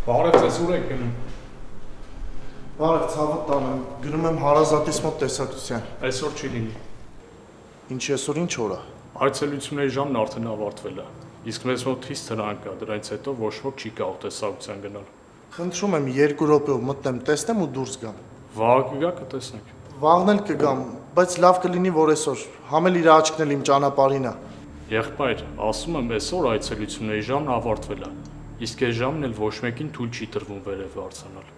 Բարև ձեզ, ուր եք գնում։ Բարև, ցավը տանը, գնում եմ հարազատիս մոտ տեսակցության։ Այսօր չի լինի։ Ինչի այսօր ինչ օր է։ Այցելությունների ժամն արդեն ավարտվել է։ Իսկ մեզ մոտ թիզ թրանկ կա, դրանից հետո ոչ ոք չի կարող տեսակցության գնալ։ Խնդրում եմ 2 րոպեով մտնեմ, տեսնեմ ու դուրս գամ։ Վաղ կգա կտեսնենք։ Վաղն էլ կգամ, բայց լավ կլինի, որ այսօր, համ էլ իր աչքն էլ իմ ճանապարհին է։ Եղբայր, ասում եմ, այսօր այցելությունների ժամն ավարտվել է։ Իսկ այս ժամն էլ ոչ մեկին թույլ չի տրվում վերև արձանալ։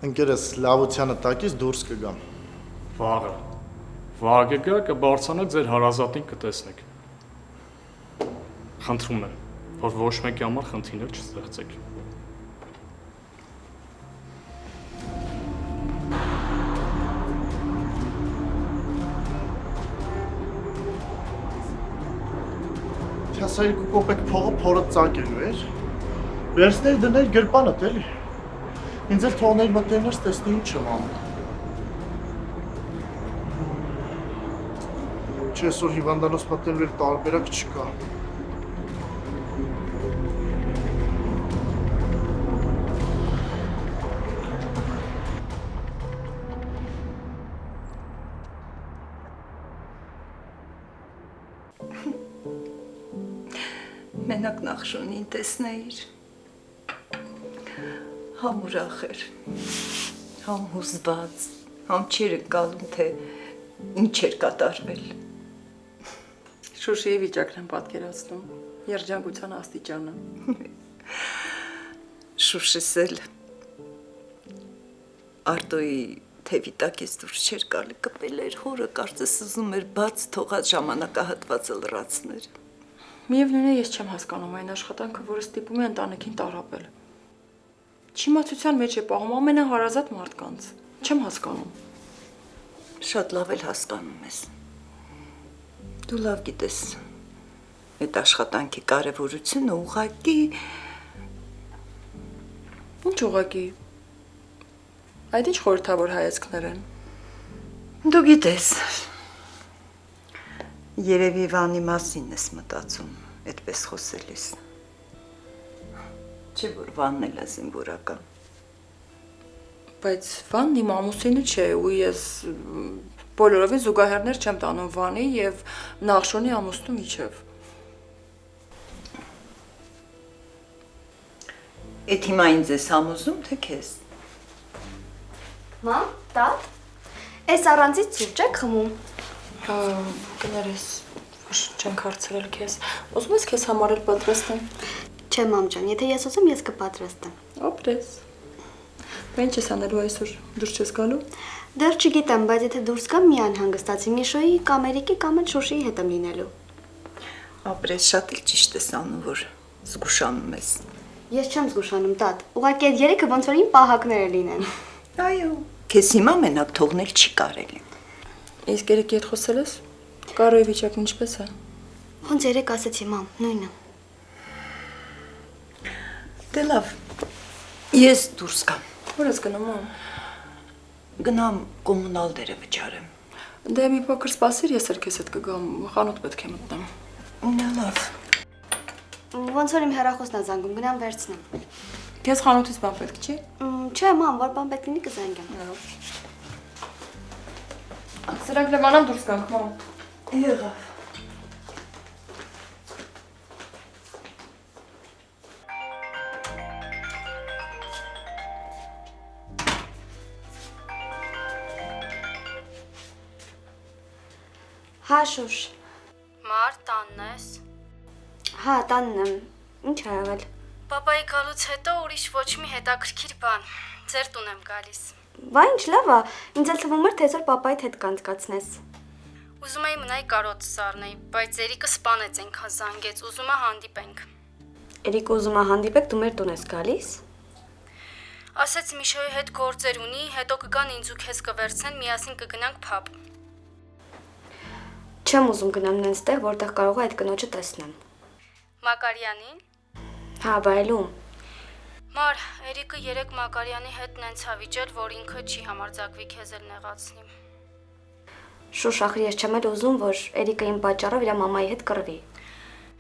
Ընկերս լավությանը տակից դուրս կգամ։ Վաղը։ Վաղ կգա կբարձրանաք ձեր հարազատին կտեսնեք։ Խնդրում եմ, որ ոչ մեկի համար խնդիրներ չստեղծեք։ Չասա 2 կոպեկ փողը փորը ծակելու էր։ Վերցներ դներ գրպանդ էլի։ Ինձ էլ թողներ մտերներս տեսնի ինչ եմ անում։ Չէ, այսօր հիվանդանոց մտնելու էլ տարբերակ չկա։ Մենակ Նախշոնին տեսնեիր, համ ուրախ էր, համ հուզված, համ չէր ընկալում, թե ինչ էր կատարվել։ Շուշիի վիճակն եմ պատկերացնում, երջանկության աստիճանը։ Շուշիս էլ Արտոյի թևի տակից դուրս չէր գալի, կպել էր, հորը կարծես ուզում էր բաց թողած ժամանակահատվածը լրացներ։ Միևնույն է, ես չեմ հասկանում այն աշխատանքը, որը ստիպում է ընտանիքին տառապել։ Չիմացության մեջ է պահում ամենահարազատ մարդկանց։ Չեմ հասկանում։ Շատ լավ էլ հասկանում ես։ Դու լավ գիտես, այդ աշխատանքի կարևորությունը ուղղակի… Ինչ ուղղակի։ Այդ ինչ խորհրդավոր հայացքներ են։ Դու գիտես, երևի Վանի մասին ես մտածում, այդպես խոսելիս։ Չէ՞ որ Վանն էլ է զինվորական։ Բայց Վանն իմ ամուսինը չէ, ու ես բոլորովին զուգահեռներ չեմ տանում Վանի եւ Նախշոնի ամուսնու միջև։ Էդ հիմա ինձ ես համոզում, թե քեզ։ Մամ, տատ, այս առանձից սուրճ եք խմում։ Կներես, որ չենք հարցրել քեզ։ Ուզում ես քեզ համար էլ պատրաստեմ։ Չէ, մամ ջան, եթե ես ուզում, ես կպատրաստեմ։ Ապրես։ Բա ինչ ես անելու այսօր, դուրս չես գալու։ Դեռ չգիտեմ, բայց եթե դուրս գամ, մի անհանգստացի Միշոյի կամ Էրիկի կամ էլ Շուշիի հետ եմ լինելու։ Ապրես, շատ էլ ճիշտ ես անում, որ զգուշանում ես։ Ես չեմ զգուշանում, տատ։ Ուղղակի այդ երեքը ոնց որ իմ պահակները լինեն։ Այո, քեզ հիմա մենակ թողնել չի կարելի։ Իսկ երեքի հետ խոսել ես։ Կարոյի վիճակն ինչպես է։ Ոնց երեք ասեցի, մամ, նույնը։ Դե լավ։ Ես դուրս գամ։ Որ ես գնում ում։ Գնամ կոմունալ դերը վճարեմ։ Դե մի փոքր սպասիր, ես էլ քեզ հետ կգամ, խանութ պետք է մտնեմ։ Նա լավ։ Ոնց որ իմ հեռախոսն է զանգում, գնամ վերցնեմ։ Քեզ խանութից բան պետք չի։ Չէ, մամ, որ բան պետք լինի կզանգեմ։ Սրանք Լևանան դուրս գանք, մամ։ Եղավ։ Հա, Շուշ։ Մար, տանն ես։ Հա, տանն եմ։ Ինչ ա եղել։ Պապայի գալուց հետո ուրիշ ոչ մի հետաքրքիր բան։ Ձեր տուն եմ գալիս։ Վայ, ինչ լավ է։ Ինձ էլ թվում էր, թե այսօր պապայիդ հետ կանցկացնես։ Ուզում էի մնայի կարոտ սառնեի, բայց Էրիկը սպանեց այնքան զանգեց, ուզում է հանդիպենք։ Էրիկը ուզում է հանդիպեք, դու մեր տուն ես գալիս։ Ասեց Միշոյի հետ գործեր ունի, հետո կգան ինձ ու քեզ կվերցնեն, միասին կգնանք փաբ։ Չեմ ուզում գնամ նենց տեղ, որտեղ կարող է այդ կնոջը տեսնեմ։ Մակարյանին։ Հա, բայլում։ Մար, Էրիկը երեք Մակարյանի հետ նենց հավիճել, որ ինքը չի համարձակվի քեզ էլ նեղացնի։ Շուշ, ախր ես չեմ էլ ուզում, որ Էրիկը իմ պատճառով իր մամայի հետ կռվի։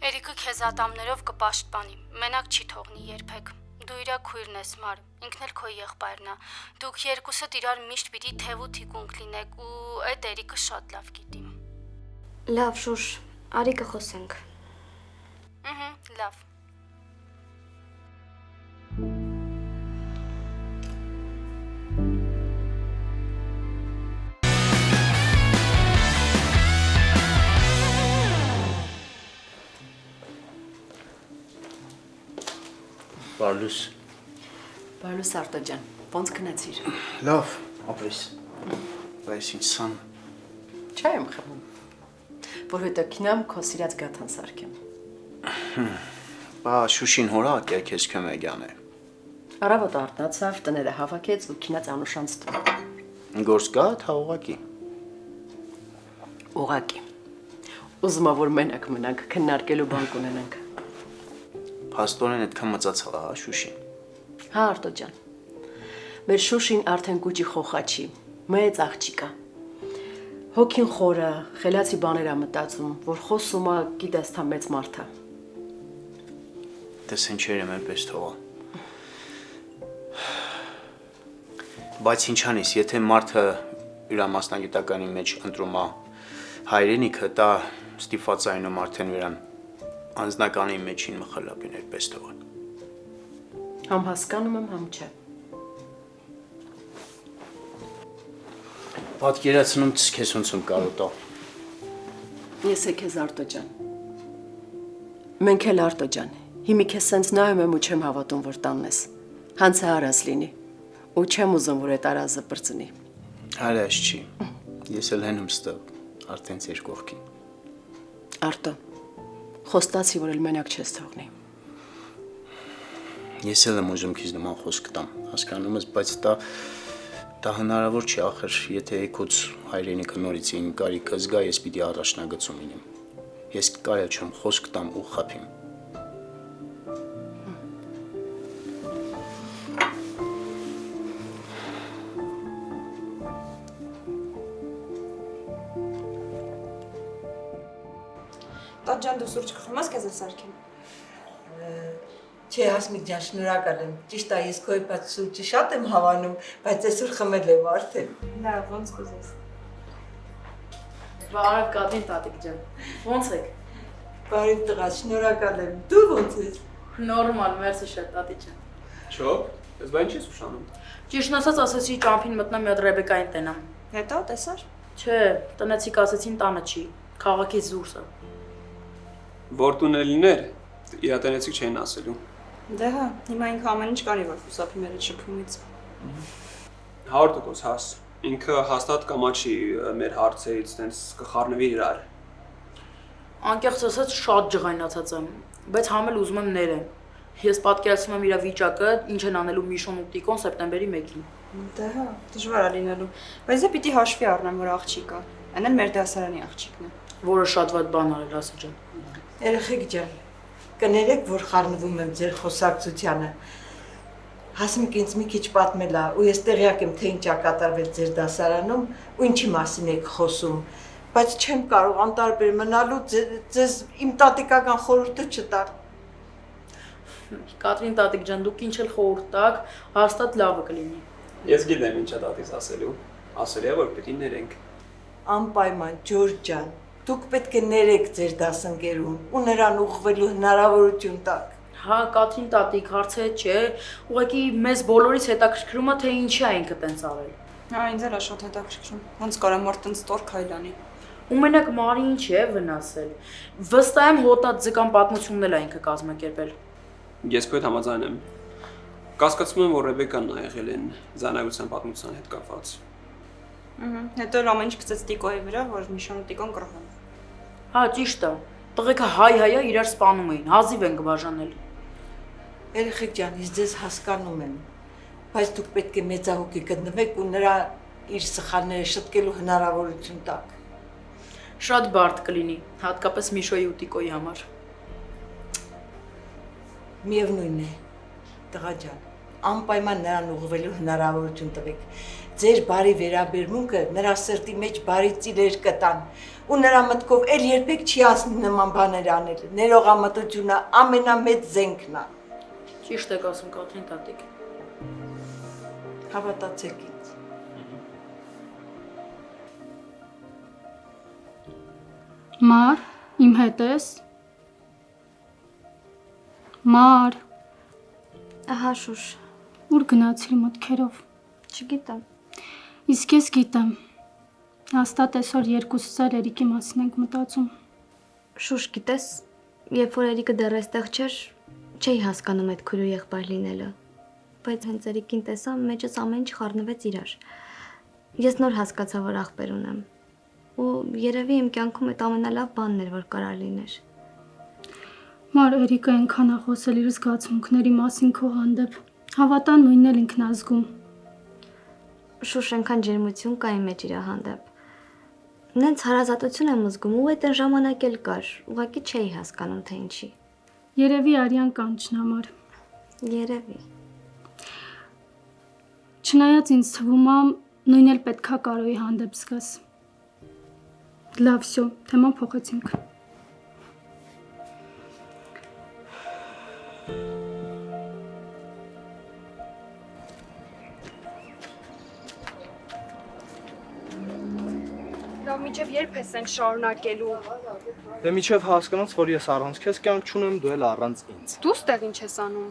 Էրիկը քեզ ատամներով կպաշտպանի, մենակ չի թողնի երբեք։ Դու իրա քույրն ես, Մար, ինքն էլ քո եղբայրն է։ Դուք երկուսդ իրար միշտ պիտի թև ու թիկունք լինեք ու այդ Էրիկը շատ լավ գիտի։ Լավ, Շուշ, արի կխոսենք։ Լավ։ Բարլուս։ Բարլուս Արտո ջան, ոնց քնեցիր։ Լավ, ապրես։ Բայց ինչ սան։ Չայ եմ խմում։ Որովհետև քինամ քո սիրած գաթան սարքեմ։ Բա Շուշին հորա ատյա քեզ քմեգան է։ Արավոտ արտացավ, տները հավաքեց ու քինած անուշանց տուն։ Գործ կա թա ուղակի։ Ուղակի։ Ուզում եմ որ մենակ մնանք, քննարկելու բան կունենանք։ Փաստորեն այդքան մծացալ է, հա Շուշին։ Հա Արտո ջան։ Մեր Շուշին արդեն կուճի խոխաչի, մեծ աղջիկա։ Հոգին խորը, խելացի բաներ է մտածում, որ խոսում է, գիտես թա մեծ մարդ է։ Դες ինչեր եմ պես թողա։ Բայց ինչ անես, եթե մարդը իր մասնագիտականի մեջ ընտրում է հայրենիքը, դա ստիպված այնում արդեն իրան անձնականի մեջին մխլապիներ պես թողան։ Համ հասկանում եմ, համ չէ։ Պատկերացնում քեզ ոնց եմ կարոտա։ Ես է քեզ Արտո ջան։ Մենք էլ Արտո ջան։ Հիմի քեզ սենց նայում եմ ու չեմ հավատում, որ տանն ես։ Հանցը արաս լինի։ Ու չեմ ուզում, որ այդ արազը բրծնի։ Արաշ չի։ Ես էլ հեն եմ ստավ, արդեն ձեր կողքին։ Արտո, խոստացի, որ էլ մենակ չես թողնի։ Ես էլ եմ ուզում քեզ նման խոսք տամ, հասկանում ես, բայց դա հնարավոր չի, ախր, եթե եկուց հայրենիքը նորից իմ կարիքը զգա, ես պիտի առաջնագծում ինեմ։ Ես կարել չեմ խոսք տամ ու խափիմ։ Տանջան դու սուրճ կխմես, քեզ էլ սարքեմ։ Չէ, Հասմիկ ջան, շնորհակալ եմ։ Ճիշտ է, ես քո հետ սուրճը շատ եմ հավանում, բայց այսօր խմել եմ արդեն։ Լավ, ոնց կուզես։ Բարև Կատրին տատիկ ջան։ Ոնց եք։ Բարև տղա, շնորհակալ եմ։ Դու ոնց ես։ Նորմալ, մերսի շատ տատի ջան։ Չո՞, ես բան չես ուշանում։ Ճիշտն ասած, ասեցի ճամփին մտնամ մի հատ Ռեբեկային տենամ։ Հետո տեսար։ Չէ, տնեցիք ասեցին տանը չի, քաղաքից դուրս է։ Որ տուն է լիներ, իրատենեցիք չէին ասելու։ Դե հա, հիմա ինքը ամեն ինչ կարի որ խուսափի մեր այդ շփումից։ 100% հաս։ Ինքը հաստատ կամաչի մեր հարցերից, տենց կխառնվի իրար։ Անկեղծ ասած շատ ջղայնացած եմ, բայց համ էլ ուզում եմ ներեմ։ Ես պատկերացնում եմ իր վիճակը, ինչ են անելու Միշոն ու Տիկոն սեպտեմբերի 1-ին։ Դե հա, դժվար է լինելու։ Բայց դե պիտի հաշվի առնեմ, որ աղջիկ է։ Այն էլ մեր դասարանի աղջիկն է։ Որը շատ վատ բան արել, ասի ջան։ Երեխեք ջան, կներեք, որ խառնվում եմ ձեր խոսակցությանը։ Հասմիկ ինձ մի քիչ պատմել է, ու ես տեղյակ եմ, թե ինչ ա կատարվել ձեր դասարանում, ու ինչի մասին եք խոսում, բայց չեմ կարող անտարբեր մնալու ձեզ իմ տատիկական խորհուրդը չտալ։ Կատրին տատիկ ջան, դուք ինչ էլ խորհուրդ տաք, հաստատ լավը կլինի։ Ես գիտեմ ինչ է տատիս ասելու։ Ասել է, որ պիտի ներենք։ Անպայման, Ջորջ ջան, դուք պետք է ներեք ձեր դասընկերուն ու նրան ուղղվելու հնարավորություն տաք։ Հա, Կատրին տատիկ, հարցը չէ, ուղղակի մեզ բոլորից հետաքրքրում է, թե ինչի է ինքը տենց արել։ Հա, ինձ էլ է շատ հետաքրքրում։ Ոնց կարա մարդ տենց տոր քայլանի։ Ու մենակ Մարի ինչ է վնասել։ Վստահ եմ հոտած ձկան պատմությունն էլ է ինքը կազմակերպել։ Ես քո հետ համաձայն եմ։ Կասկածում եմ, որ Ռեբեկան նա եղել են զանագության պատմության հետ կապված։ Հետո էլ ամեն ինչ գցեց Տիկոյի վրա, որ Միշոն ու Տիկոն կռահան։ Հա, ճիշտ է։ Տղեկը հայ-հայա իրար սպանում էին, հազիվ են կբաժանել։ Երեխեք ջան, ես ձեզ հասկանում եմ, բայց դուք պետք է մեծահոգի գտնվեք ու նրա իր սխալները շտկելու հնարավորություն տաք։ Շատ բարդ կլինի, հատկապես Միշոյի ու Տիկոյի համար։ Միևնույն է, տղա ջան, անպայման նրան ուղղվելու հնարավորություն տվեք։ Ձեր բարի վերաբերմունքը նրա սրտի մեջ բարի ծիրեր կտան, ու նրա մտքով էլ երբեք չի ասնի նման բաներ անել։ Ներողամտությունը ամենամեծ զենքն է։ Ճիշտ եք ասում, Կաթրին տատիկ։ Հավատացեք ինձ։ Մար, իմ հետ ես։ Մար, Ահա շուշ, ուր գնացիր մտքերով։ չգիտեմ։ Իսկ ես գիտեմ։ Հաստատ այսօր երկուսս էլ Էրիկի մասին ենք մտածում։ Շուշ, գիտես, երբ որ Էրիկը դեռ այստեղ չէր, չէի հասկանում այդ քույր ու եղբայր լինելը։ Բայց հենց Էրիկին տեսա, մեջս ամեն ինչ խառնվեց իրար։ Ես նոր հասկացա, որ աղբեր ունեմ։ Ու երևի իմ կյանքում այդ ամենալավ բանն էր, որ կարա լիներ։ Մար, Էրիկը այնքան ա խոսել իր զգացմունքների մասին քո հանդեպ։ Հավատա նույնն էլ ինքն ա զգում։ Շուշ, այնքան ջերմություն կա իմ մեջ իր հանդեպ։ Նենց հարազատություն եմ զգում ու այդ ժամանակ էլ կար, ուղղակի չէի հասկանում, թե ինչի։ Երևի արյան կանչն համար։ Երևի։ Չնայած ինձ թվում ա նույն էլ պետքա Կարոյի հանդեպ զգաս։ Լավ, всё, թեման փոխեցինք։ Լավ, միջև երբ ես ենք շարունակելու։ Դե միջև հասկանաց, որ ես առանց քեզ կյանք չունեմ, դու էլ առանց ինձ։ Դու ստեղ ինչ ես անում։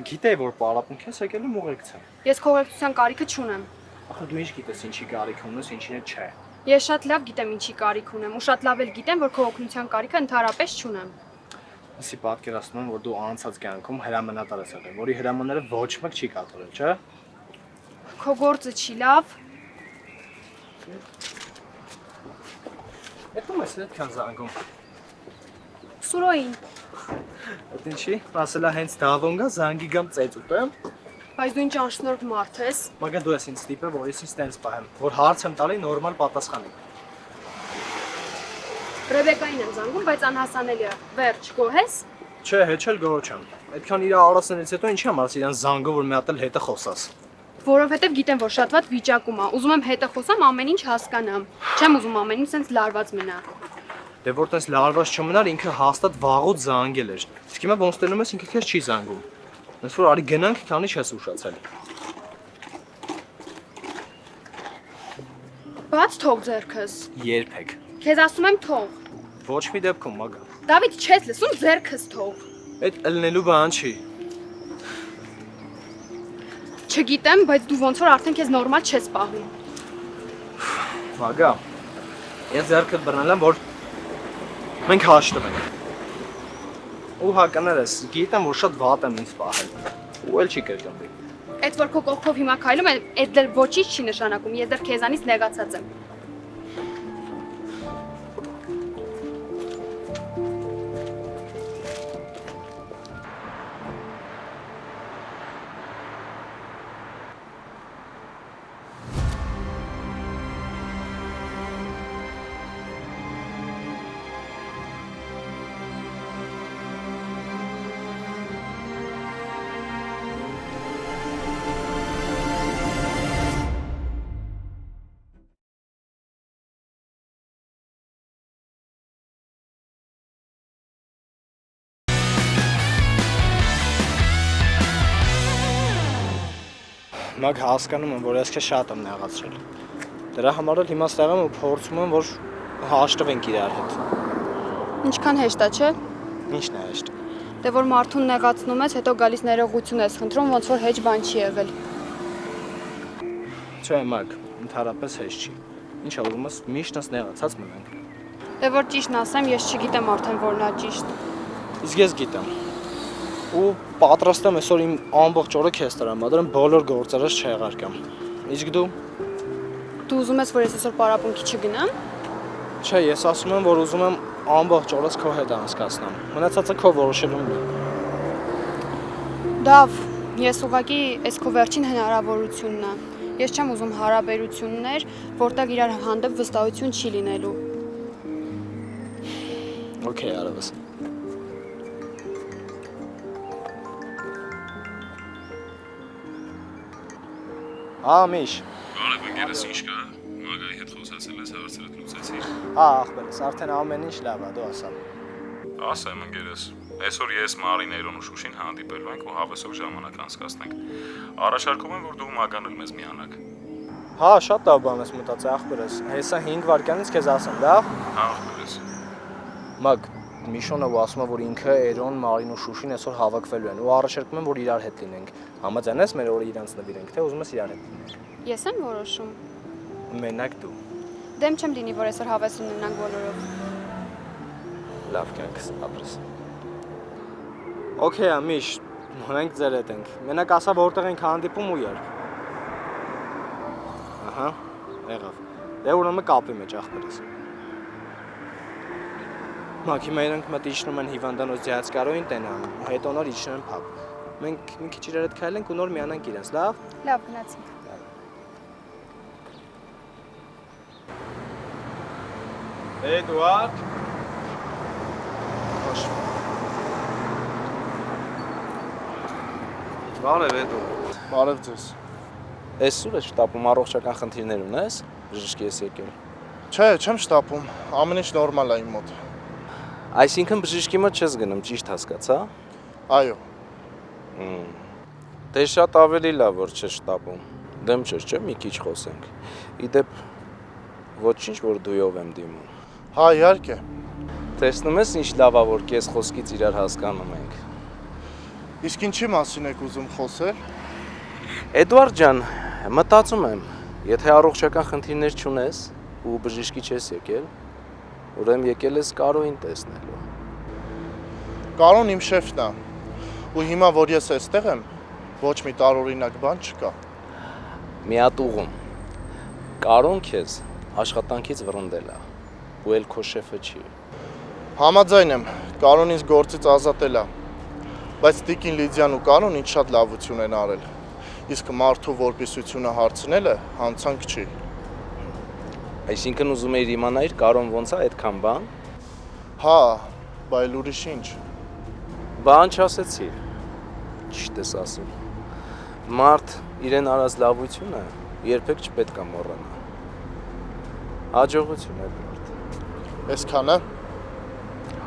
Գիտեի, որ պարապում քեզ եկել եմ ուղեկցեմ։ Ես քո ուղեկցության կարիքը չունեմ։ Ախր դու ինչ գիտես, ինչի կարիք ունես, ինչին է չէ։ Ես շատ լավ գիտեմ ինչի կարիք ունեմ, ու շատ լավ էլ գիտեմ, որ քո օգնության կարիքը ընդհանրապես չունեմ։ Ասի պատկերացնում եմ, որ դու անցած կյանքում հրամանատար ես եղել, որի հրամանները ոչ մեկ չի կատարել, չէ՞։ Քո գործը չի լավ։ Հետո ես այդքան զանգում։ Սուրոյին։ Այդ ինչի՞, ասելա հենց դավոն գա, զանգի գամ ծեծ ուտեմ։ Բայց դու ինչ անշնորհ մարդ ես։ Մագա դու ես ինձ ստիպել, որ ես ինձ տենց պահեմ, որ հարց եմ տալի նորմալ պատասխանի։ Ռեբեկային եմ զանգում, բայց անհասանելի է։ Վերջ, գոհ ես։ Չէ, հետ էլ գոհ չեմ։ Այդքան իր արածներից հետո ինչի՞ եմ ասի իրան զանգով, որ մի հատ էլ հետը խոսաս։ Որովհետև գիտեմ, որ շատ վատ վիճակում է։ Ուզում եմ հետը խոսամ, ամեն ինչ հասկանամ։ Չեմ ուզում ամեն ինչ սենց լարված մնա։ Դե որ տես լարված չմնար, ինքը հաստատ վաղուց զանգել էր։ Իսկ հիմա ոնց տենում ես ինքը քեզ չի զանգում։ Ոնց որ արի գնանք, քանի չես ուշացել։ Բաց թող ձեռքս։ Երբեք։ Քեզ ասում եմ թող։ Ոչ մի դեպքում, մագա։ Դավիթ, չես լսում, ձեռքս թող։ Այդ ելնելու բան չի։ Չգիտեմ, բայց դու ոնց որ արդեն քեզ նորմալ չես պահում։ Մագա։ Ես ձեռքդ բռնել եմ, որ մենք հաշտվենք։ Ու հականերես, գիտեմ, որ շատ վատ եմ ինձ պահել։ Ու էլ չի կրկնվի։ Այդ որ քո կողքով հիմա քայլում եմ, այդ դեռ ոչինչ չի նշանակում, ես դեռ քեզանից նեղացած եմ։ Մագ հասկանում եմ, որ ես քեզ շատ եմ նեղացրել։ Դրա համար էլ հիմա ստեղ եմ ու փորձում եմ, որ հաշտվենք իրար հետ։ Ինչքան հեշտ է, չէ՞։ Ինչն է հեշտ։ Դե որ մարդուն նեղացնում ես, հետո գալիս ներողություն ես խնդրում, ոնց որ հեչ բան չի եղել։ Չէ, Մագ, ընդհանրապես հեշտ չի։ Ինչ ուզում ես, միշտ ես նեղացած մնանք։ Դե որ ճիշտն ասեմ, ես չգիտեմ արդեն որն է ճիշտ։ Իսկ ես գիտեմ։ Ու պատրաստ եմ այսօր իմ ամբողջ օրը քեզ տրամադրեմ, բոլոր գործերս չեղարկամ։ Իսկ դու։ Դու ուզում ես, որ ես այսօր պարապմունքի չգնամ։ Չէ, ես ասում եմ, որ ուզում եմ ամբողջ օրս քո հետ անցկացնեմ։ Մնացածը քո որոշելուն է։ Լավ, ես ուղղակի այս քո վերջին հնարավորությունն է։ Ես չեմ ուզում հարաբերություններ, որտեղ իրար հանդեպ վստահություն չի լինելու։ Okay, արավես։ Հա, Միշ։ Բարև, ընկերս ինչ կա։ Մագայի հետ խոսացել ես, հարցրդ լուծեցիր։ Հա, ախպերս, արդեն ամեն ինչ լավ է, դու ասա։ Ասեմ ընկերս, այսօր ես Մարիներուն ու Շուշին հանդիպելու ենք ու հավեսով ժամանակ անցկացնենք։ Առաջարկում եմ, որ դու Մագան էլ մեզ միանաք։ Հա, շատ լավ բան ես մտածել, ախպերս։ Հեսա 5 վայրկյանից քեզ ասեմ, դա։ Հա, ախպերս։ Մագ, Միշոնը ասում է, որ ինքը Էրոն, Մարին ու Շուշին այսօր հավաքվելու են ու առաջարկում եմ, որ իրար հետ լինենք։ Համաձայն ես մեր օրը իրանց նվիրենք, թե ուզում ես իրար հետ լինենք։ Ես եմ որոշում։ Մենակ դու։ Դեմ չեմ լինի, որ այսօր հավես ունենանք բոլորով։ Լավ կյանքս ապրես։ Okay, Միշ, մենք ձեր հետ ենք։ Մենակ ասա որտեղ ենք հանդիպում ու երբ։ Ահա, եղավ։ Դե ուրեմն կապի մեջ ախպերս։ Մակ հիմա իրանք մտ իջնում են հիվանդանոց ձյացկարոյին տենան, հետո նոր իջնում են փապ։ Մենք մի քիչ իրար հետ քայլենք ու նոր միանանք իրենց, լավ։ Լավ, գնացինք։ Էդուարդ։ Բարև Էդուարդ։ Բարև ձեզ։ Այս ուր է շտապում առողջական խնդիրներ ունես, բժշկի ես եկել։ Չէ, չեմ շտապում, ամեն ինչ նորմալ է իմ մոտ։ Այսինքն բժշկի մոտ չես գնում, ճիշտ հասկացա։ Այո։ Դե շատ ավելի լավ որ չես շտապում։ Դեմ չէ, մի քիչ խոսենք։ Իդեպ ոչինչ որ դույով եմ դիմում։ Հա, իհարկե։ Տեսնում ես ինչ լավ է որ քեզ խոսքից իրար հասկանում ենք։ Իսկ ինչի մասին եք ուզում խոսել։ Էդուարդ ջան, մտածում եմ, եթե առողջական խնդիրներ չունես ու բժշկի չես եկել, ուրեմն եկել ես Կարոյին տեսնելու։ Կարոն իմ շեֆն է։ Ու հիմա որ ես այստեղ եմ, ոչ մի տարօրինակ բան չկա։ Մի հատ ուղում։ Կարոն քեզ աշխատանքից վռնդել է, ու էլ քո շեֆը չի։ Համաձայն եմ, Կարոն ինձ գործից ազատել է։ Բայց Տիկին Լիդիան ու Կարոն ինձ շատ լավություն են արել։ Իսկ մարդու որպիսությունը հարցնելը հանցանք չի։ Այսինքն ուզում էիր իմանալ Կարոն ոնց է այդքան բան։ Հա, բայց ուրիշ ինչ։ Բան չասեցի։ Ճիշտ ես ասում։ Մարդ իրեն արած լավությունը երբեք չպետք է մոռանա։ Հաջողություն Էդուարդ։ Այսքանը։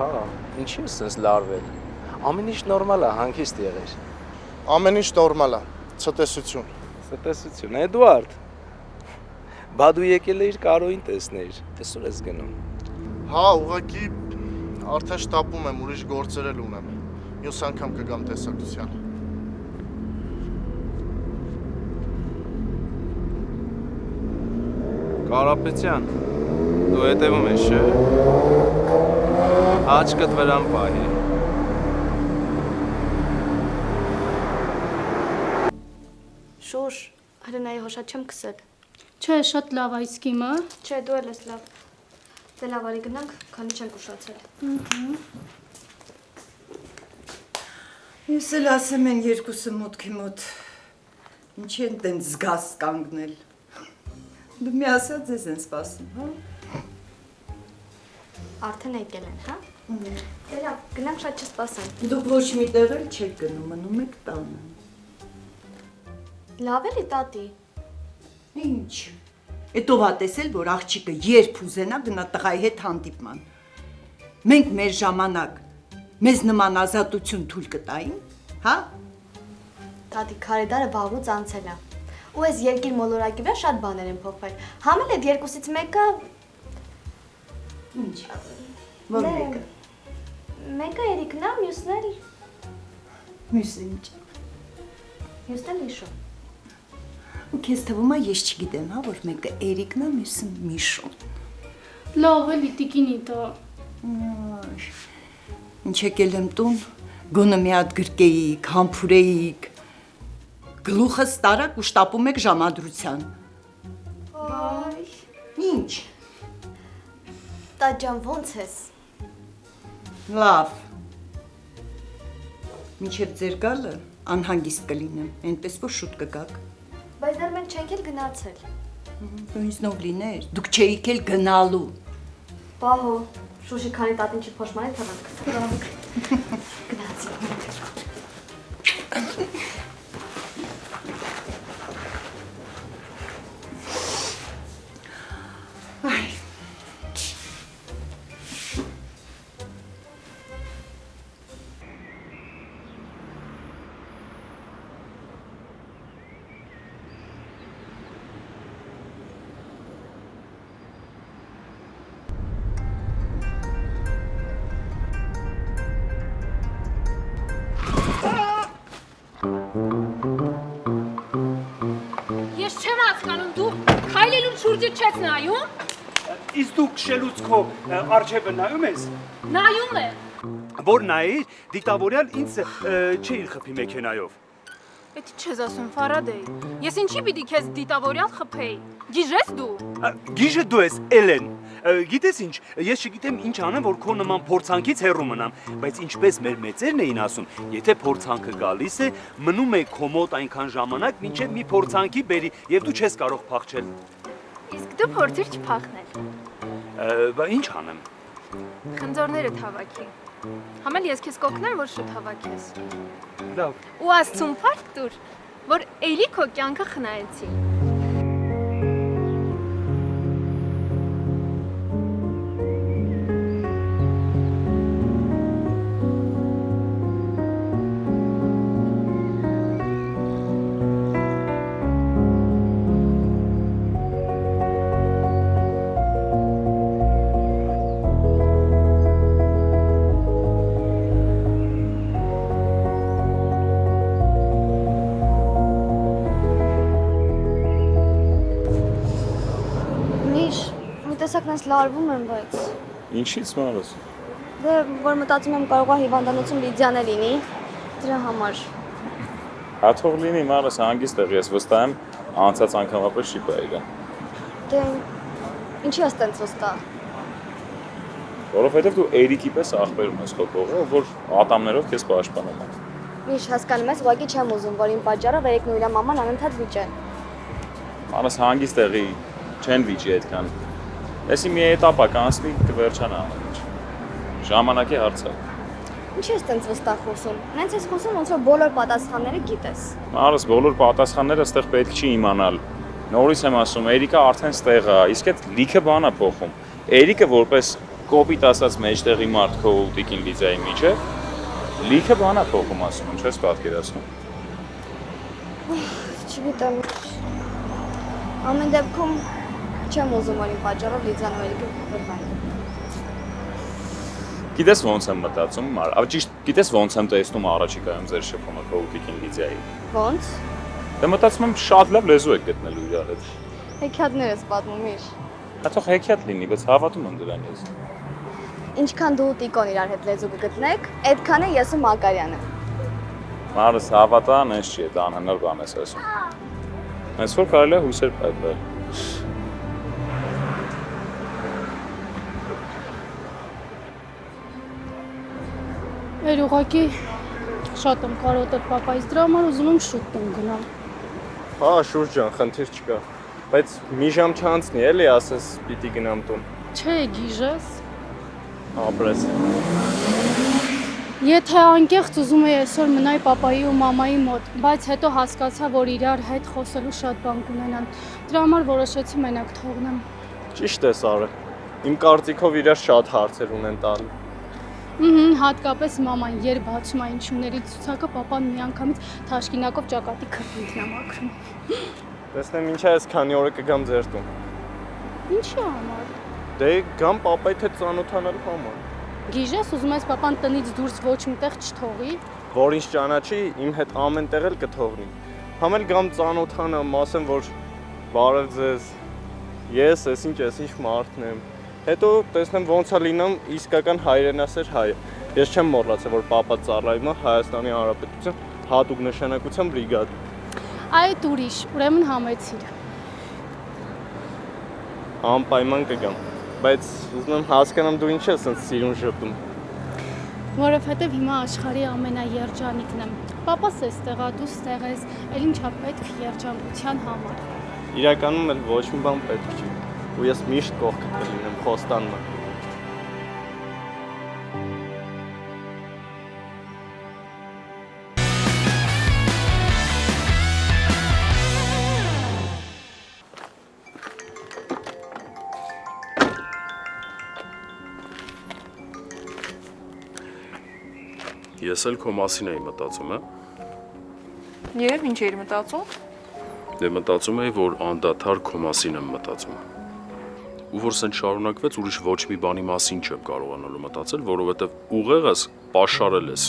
Հա, ինչի՞ ես sense լարվել։ Ամեն ինչ նորմալ է, հանգիստ եղիր։ Ամեն ինչ նորմալ է։ Ցտեսություն։ Ցտեսություն, Էդուարդ։ Բա դու եկել էիր Կարոյին տեսնել։ Այսօր ես գնում։ Հա, ուղղակի արդեն շտապում եմ, ուրիշ գործեր էլ ունեմ։ Մյուս անգամ կգամ տեսակցության։ Կարապետյան, դու հետևում ես, չէ՞։ Աչքդ վրան պահի։ Շուշ, Հրենայի հոշա չեմ քսել։ Չէ, շատ լավ է, իսկ իմը։ Չէ, դու էլ ես լավ։ Դե լավ արի գնանք, քանի չենք ուշացել։ Ես էլ ասեմ են երկուսը մոտքի մոտ։ Ինչ են տենց զգաս կանգնել։ Դու մի ասած ես են սպասում, հա։ Արդեն եկել են, հա։ Դե լավ, գնանք շատ չսպասենք։ Դուք ոչ մի տեղ էլ չեք գնում, մնում եք տանը։ Լավ էլի տատի։ Ինչ։ Էտո վա տեսել, որ աղջիկը երբ ուզենա գնա տղայի հետ հանդիպման։ Մենք մեր ժամանակ մեզ նման ազատություն թույլ կտային, հա։ Տատի քարեդարը վաղուց անցել է։ Ու այս երկիր մոլորակի վրա շատ բաներ են փոխվել։ Համ էլ այդ երկուսից մեկը Ինչ։ Ո՞ր մեկը։ Մեկը Էրիկն է, մյուսն էլ Մյուսը ինչ։ Մյուսն էլ Միշոն։ Ու քեզ թվում է ես չգիտեմ, հա, որ մեկը Էրիկն է, մյուսը Միշոն։ Լավ էլի տիկինի տա։ Ինչ եկել եմ տուն, գոնը մի հատ գրկեիք, համբուրեիք, գլուխս տարակ ու շտապում եք ժամադրության։ Այ։ Ինչ։ Տա ջան, ո՞նց ես։ Լավ։ Մինչև ձեր գալը անհանգիստ կլինեմ, այնպես որ շուտ կգաք։ Բայց դեռ մենք չենք էլ գնացել։ Ինձ նով լիներ, դուք չէիք էլ գնալու։ Պահո, Շուշի քանի տատին չի փոշմանի թռանք։ Գնացի։ Ուսիդ չես նայում։ Իսկ դու քշելուց քո արջևը նայում ես։ Նայում է։ Որ նայիր, դիտավորյալ ինձ չէիր խփի մեքենայով։ Էդի չես ասում Ֆարադեյ։ Ես ինչի պիտի քեզ դիտավորյալ խփեի։ Գիժես դու։ Գիժը դու ես, Էլեն։ Գիտես ինչ, ես չգիտեմ ինչ անեմ, որ քո նման փորձանքից հեռու մնամ, բայց ինչպես մեր մեծերն էին ասում, եթե փորձանքը գալիս է, մնում է քո մոտ այնքան ժամանակ, մինչև մի փորձանքի բերի, եւ դու չես կարող փախչել։ Իսկ դու փորձիր չփախնել։ Բա ինչ անեմ։ Խնձորները թավաքի։ Համել ես քեզ կօգնեմ, որ շուտ հավաքես։ Լավ։ Ու Աստծուն փառք տուր, որ էլի քո կյանքը խնայեցի։ Տեսակնես լարվում եմ, բայց Ինչից մարս։ Դե որ մտածում եմ կարող է հիվանդանոցում Լիդիան է լինի, դրա համար։ Հաթող լինի մարս հանգիստ եղի, ես վստահ եմ անցած անգամապես չի պայգա։ Դե ինչի ես տենց վստահ։ Որովհետև դու Էրիկի պես ախպեր ունես քո կողմը, որ ատամներով քեզ պաշտպանում է։ Միշ հասկանում ես, ուղղակի չեմ ուզում, որ իմ պատճառով Էրիկն ու իր մաման անընդհատ վիճեն։ Մարս հանգիստ եղի, չեն վիճի այդքան։ Էսի մի էտապա կանցնի կվերջանա ամեն ինչ։ Ժամանակի հարց է։ Ինչի ես տենց վստահ խոսում։ Նենց ես խոսում, ոնց որ բոլոր պատասխանները գիտես։ Մարս բոլոր պատասխանները այստեղ պետք չի իմանալ։ Նորից եմ ասում, Էրիկը արդեն ստեղ է, իսկ այդ լիքը բան է փոխում։ Էրիկը որպես կոպիտ ասած մեջտեղի մարդ քո ուտիկին Լիդիայի միջև, լիքը բան է փոխում ասում, չես պատկերացնում։ Չգիտեմ։ Ամեն դեպքում չեմ ուզում որ իմ պատճառով Լիդիան ու Էրիկը վրվային։ Գիտես ոնց եմ մտածում, ճիշտ գիտես ոնց եմ տեսնում առաջիկայում ձեր շփումը քո ուտիկին Լիդիայի։ Ոնց։ Դե մտածում եմ շատ լավ լեզու եք գտնելու իրար հետ։ Հեքիաթներ ես պատմում իր։ Հա թող հեքիաթ լինի, բայց հավատում եմ դրան ես։ Ինչքան դու ու Տիկոն իրար հետ լեզու կգտնեք, այդքան է ես ու Մակարյանը։ Մարս հավատան, ես չի, դա անհնար բան ես ասում։ Հենց որ կարելի է հույսեր փայտել։ Էր ուղղակի շատ եմ կարոտել պապայից, դրա համար ուզում եմ շուտ տուն գնալ։ Հա, Շուրջ ջան, խնդիր չկա։ Բայց մի ժամ չանցնի, էլի ասես պիտի գնամ տուն։ Չէ, գիժես։ Ապրես։ Եթե անկեղծ ուզում էի այսօր մնայի պապայի ու մամայի մոտ, բայց հետո հասկացա, որ իրար հետ խոսելու շատ բան կունենան։ Դրա համար որոշեցի մենակ թողնեմ։ Ճիշտ ես արել։ Իմ կարծիքով իրար շատ հարցեր ունեն տալու։ Հատկապես մաման, երբ բացում այն շուների ցուցակը, պապան միանգամից թաշկինակով ճակատի քրտինքն է մաքրում։ Տեսնեմ ինչա ես քանի օրը կգամ ձեր տուն։ Ինչի համար։ Դե գամ պապայի հետ ծանոթանալու համար։ Գիժես ուզում ես պապան տնից դուրս ոչ միտեղ չթողի։ Որ ինչ ճանաչի, իմ հետ ամեն տեղ էլ կթողնի։ Համ էլ գամ ծանոթանամ, ասեմ որ բարև ձեզ։ Ես ինչ մարդն եմ։ Հետո տեսնեմ ոնց է լինում իսկական հայրենասեր հայը։ Ես չեմ մոռացել, որ պապա ծառայում է Հայաստանի Հանրապետության հատուկ նշանակության բրիգադում։ Այդ ուրիշ, ուրեմն համեցիր։ Անպայման կգամ, բայց ուզում եմ հասկանամ դու ինչ ես այնց սիրուն ժպտում։ Որովհետև հիմա աշխարհի ամենաերջանիկն եմ։ Պապաս է ստեղ, դու ստեղ ես, էլ ինչա պետք երջանկության համար։ Իրականում էլ ոչ մի բան պետք չի։ Ու ես միշտ կողքդ կլինեմ խոստանում եմ։ Ես էլ քո մասին էի մտածում, Եվ ինչ էիր մտածում։ Դե մտածում էի, որ անդադար քո մասին եմ մտածում։ Ու որ սենց շարունակվեց, ուրիշ ոչ մի բանի մասին չեմ կարողանալու մտածել, որովհետև ուղեղս պաշարել ես։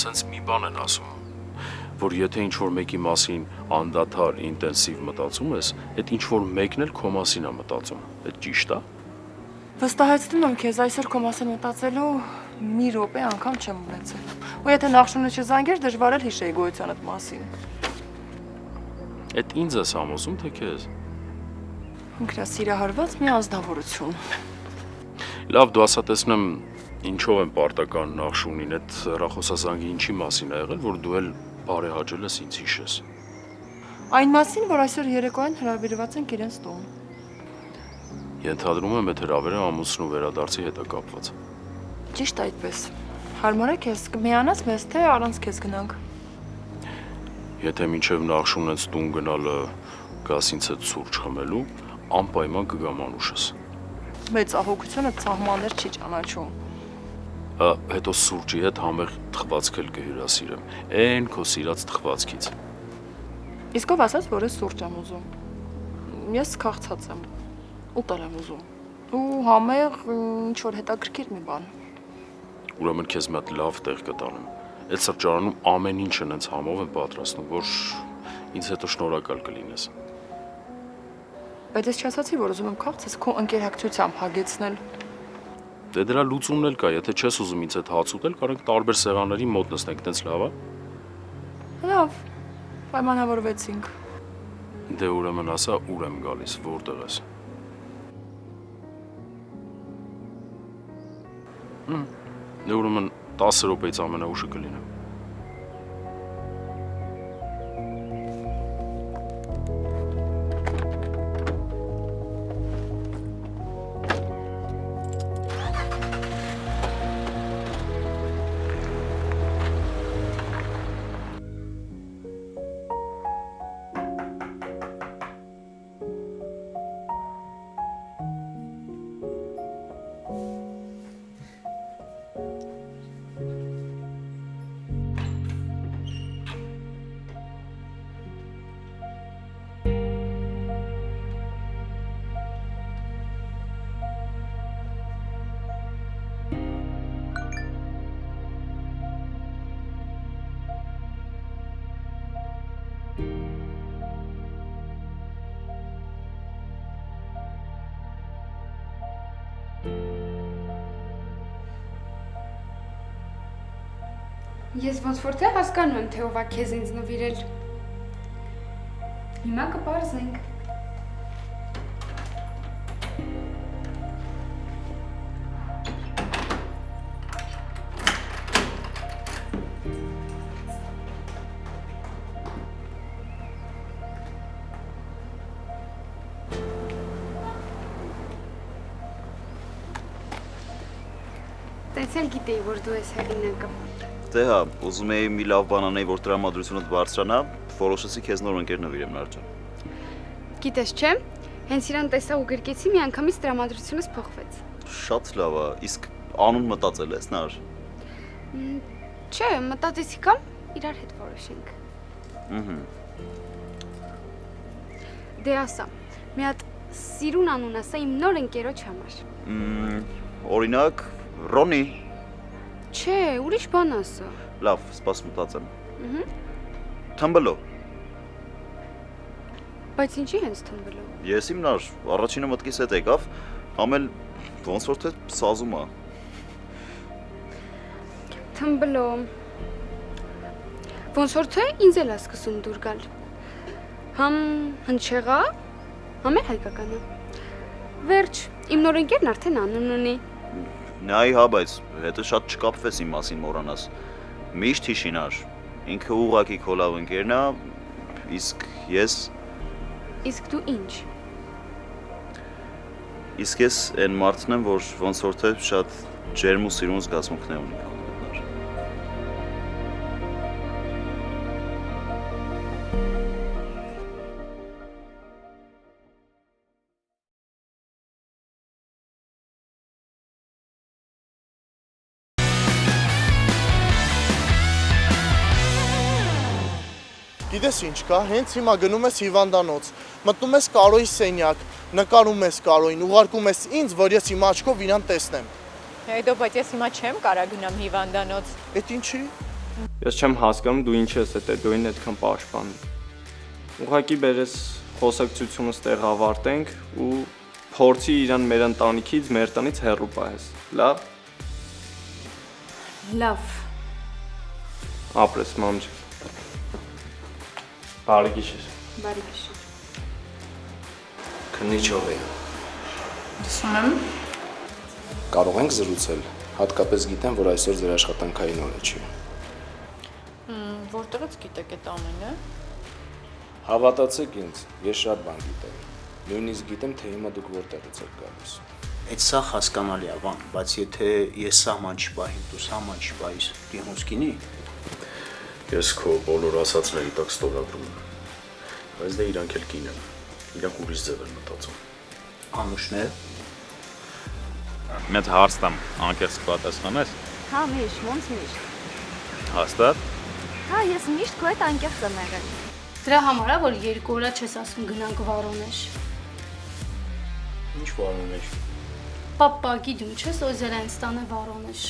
Սենց մի բան են ասում, որ եթե ինչ-որ մեկի մասին անդադար, ինտենսիվ մտածում ես, այդ ինչ-որ մեկն էլ քո մասին է մտածում, այդ ճիշտ է։ Վստահեցնում եմ քեզ, այսօր քո մասին մտածելու մի րոպե անգամ չեմ ունեցել։ Ու եթե նախշունը չզանգեր, դժվար էլ հիշեի գոյությանդ մասին։ Այդ ինձ ես համոզում, թե քեզ։ Ինքնասիրահարված մի անձնավորություն։ Լավ, դու ասա տեսնեմ ինչով եմ պարտական նախշունին, այդ հեռախոսազանգի ինչի մասին է եղել, որ դու էլ բարեհաճել ես ինձ հիշես։ Այն մասին, որ այսօր երեկոյան հրավիրված ենք իրենց տուն։ Ենթադրում եմ, այդ հրավերը ամուսնու վերադարձի հետ է կապված։ Ճիշտ այդպես։ Հարմար է քեզ կմիանաս մեզ, թե առանց քեզ գնանք։ Եթե մինչև նախշունից տուն գնալը գաս ինձ հետ սուրճ խմելու, անպայման կգամ անուշս։ Մեծ ահոգությունը սահմաններ չի ճանաչում։ Հետո սուրճի հետ համեղ թխվածք էլ կհյուրասիրեմ, էն քո սիրած թխվածքից։ Իսկ ով ասաց, որ ես սուրճ եմ ուզում։ Ես քաղցած եմ, ուտել եմ ուզում։ Ու համեղ ինչ-որ հետաքրքիր մի բան։ Ուրեմն քեզ մի հատ լավ տեղ կտանեմ։ Այդ սրճարանում ամեն ինչը հենց համով եմ պատրաստում, որ ինձ հետո շնորհակալ կլինես։ Բայց ես չասացի, որ ուզում եմ քաղցած քո ընկերակցությամբ հագեցնել։ Դե դրա լուծումն էլ կա, եթե չես ուզում ինձ հետ հաց ուտել, կարանք տարբեր սեղանների մոտ նստենք, տենց լավ է։ Լավ, պայմանավորվեցինք։ Դե ուրեմն ասա, ուր եմ գալիս, որտեղ ես։ Դե ուրեմն 10 րոպեից ամենաուշը կլինեմ։ Ես ոնց որ թե հասկանում եմ, թե ով է քեզ ինձ նվիրել։ Հիմա կպարզենք։ Տեսել գիտեի, որ դու ես հեղինակը։ Դե հա, ուզում էի մի լավ բան անեի, որ տրամադրությունդ բարձրանա, որոշեցի քեզ նոր ընկեր նվիրեմ Նարաջան։ Գիտես չէ, հենց իրան տեսա ու գրկեցի, միանգամից տրամադրությունս փոխվեց։ Շատ լավ է, իսկ անուն մտածել ես, Նար։ Չէ, մտածեցի կամ իրար հետ որոշենք։ Դե ասա, մի հատ սիրուն անուն ասա իմ նոր ընկերոջ համար։ Օրինակ, Ռոնի։ Չէ, ուրիշ բան ասա։ Լավ, սպաս մտածեմ։ Թմբլո։ Բայց ինչի հենց թմբլո։ Ես իմ Նար, առաջինը մտքիս հետ եկավ, ամել ոնց որ թե սազում է։ Թմբլո։ Ոնց որ թե ինձ էլ է սկսում դուր գալ։ Համ հնչեղա, համ էլ հայկականը։ Վերջ, իմ նոր ընկերն արդեն անուն ունի։ Նայ հա, բայց հետը շատ չկապվես իմ մասին մոռանաս։ Միշտ հիշի Նար, ինքը ուղղակի քո լավ ընկերն է, իսկ ես։ Իսկ դու ինչ։ Իսկ ես այն մարդն եմ, որ ոնց որ թե շատ ջերմ ու սիրուն զգացմունքներ ունի։ Գիտես ինչ կա, հենց հիմա գնում ես հիվանդանոց, մտնում ես Կարոյի սենյակ, նկարում ես Կարոյին, ուղարկում ես ինձ, որ ես իմ աչքով իրան տեսնեմ։ Հետո բայց ես հիմա չեմ կարա գնամ հիվանդանոց։ Էդ ինչի։ Ես չեմ հասկանում դու ինչ ես այդ Էդոյին այդքան պաշտպանում։ Ուղղակի բերես խոսակցությունը ստեղ ավարտենք ու փորձի իրան մեր ընտանիքից, մեր տնից հեռու պահես։ Լավ։ Լավ։ Ապրես մամջ։ Բարի գիշեր։ Բարի գիշեր։ Քննիչով է։ Լսում եմ։ Կարող ենք զրուցել։ Հատկապես գիտեմ, որ այսօր ձեր աշխատանքային օրը չի։ Որտեղից գիտեք այդ ամենը։ Հավատացեք ինձ, ես շատ բան գիտեմ։ Նույնիսկ գիտեմ, թե հիմա դուք որտեղից եք գալիս։ Այդ սա հասկանալի է, բան, բայց եթե ես սահման չպահեմ, դու սահման չպահիս, դիհոսկինի։ Ես քո բոլոր ասածների տակ ստորագրում եմ։ Բայց դե իրանք էլ կին են։ Իրանք ուրիշ ձև են մտածում։ Անուշներ։ Մեծ հարց տամ, անկեղծ կպատասխանես։ Հա, միշտ, ոնց միշտ։ Հաստատ։ Հա, ես միշտ քո հետ անկեղծ եմ եղել։ Դրա համար է, որ 2 օր չես ասում գնանք Վարոնեժ։ Ինչ Վարոնեժ։ Պապա գիտում չես, Օզելենստան է Վարոնեժ։